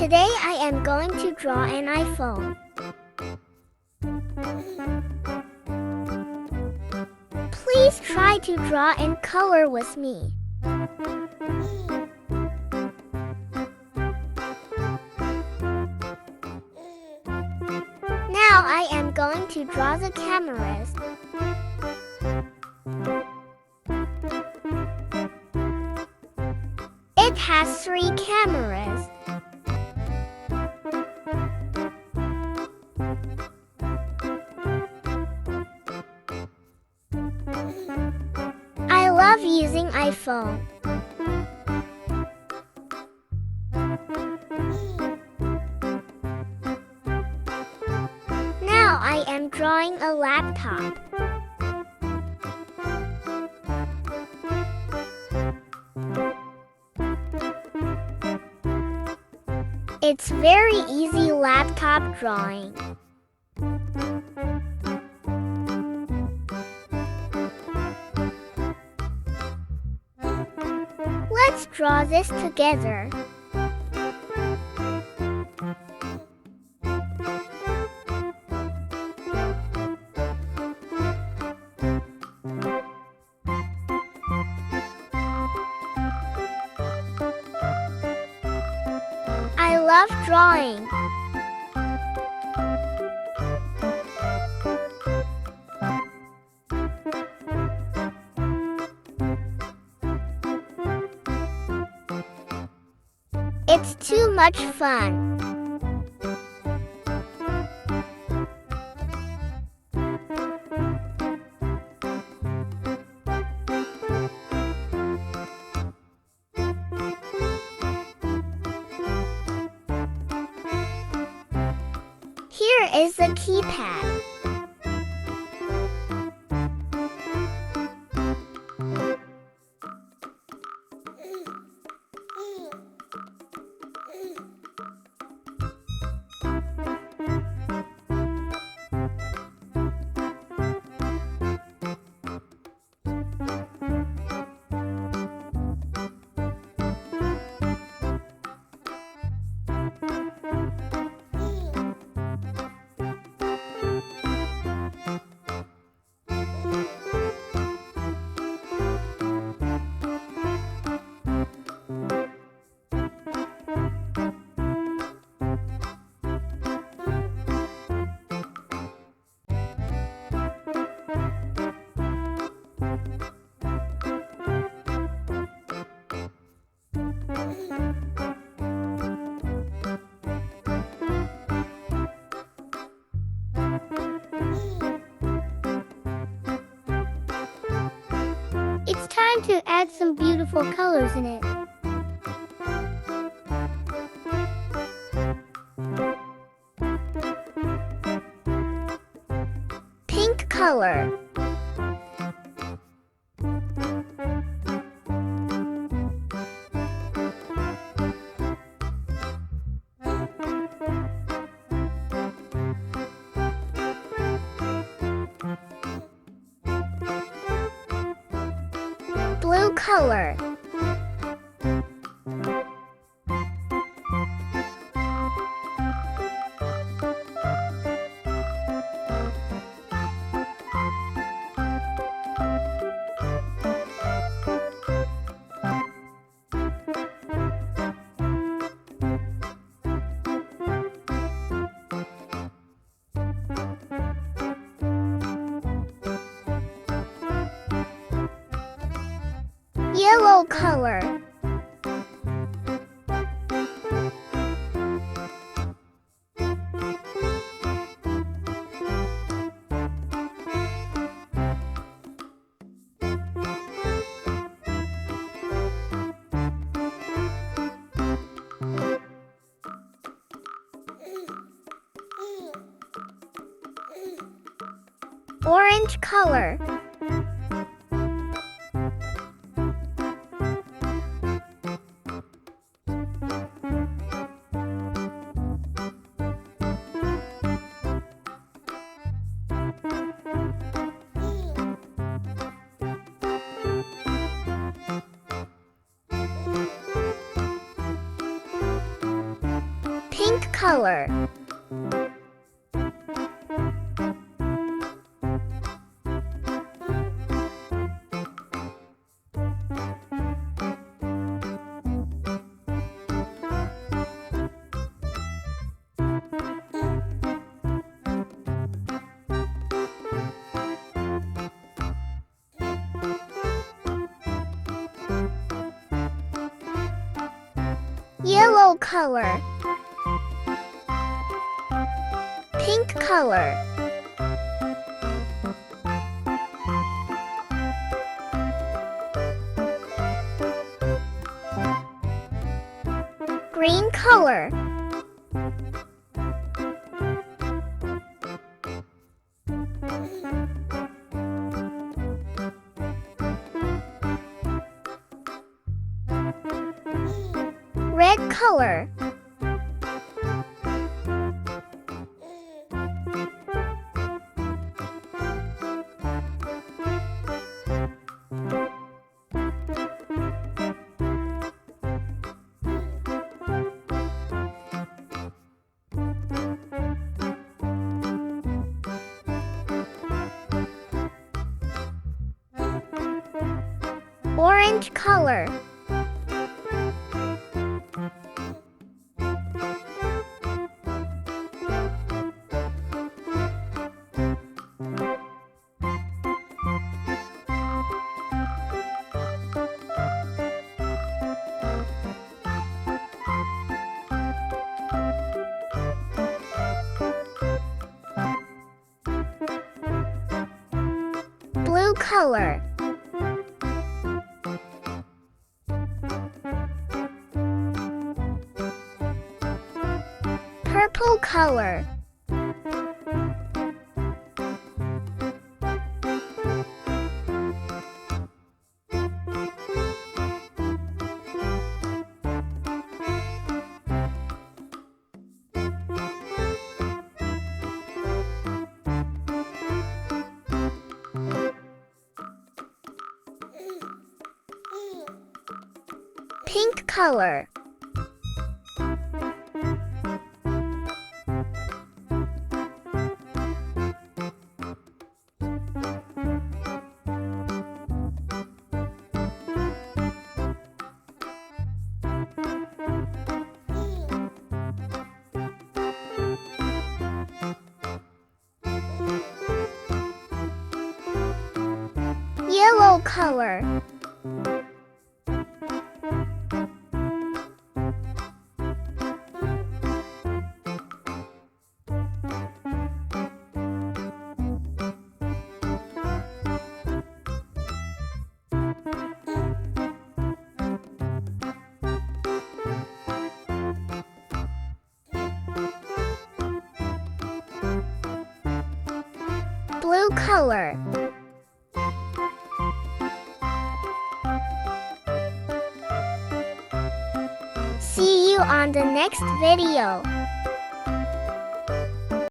Today I am going to draw an iPhone. Please try to draw in color with me. Now I am going to draw the cameras. It has 3 cameras. I love using iPhone. Now I am drawing a laptop. It's very easy laptop drawing. Let's draw this together. I love drawing. It's too much fun. Here is the keypad. It's time to add some beautiful colors in it. Pink color. Blue color. Yellow color. Orange color. color. Yellow color. Pink color. Green color. Red color. Orange color. Blue color. Purple color. Pink color. Yellow color. Blue color. See you on the next video.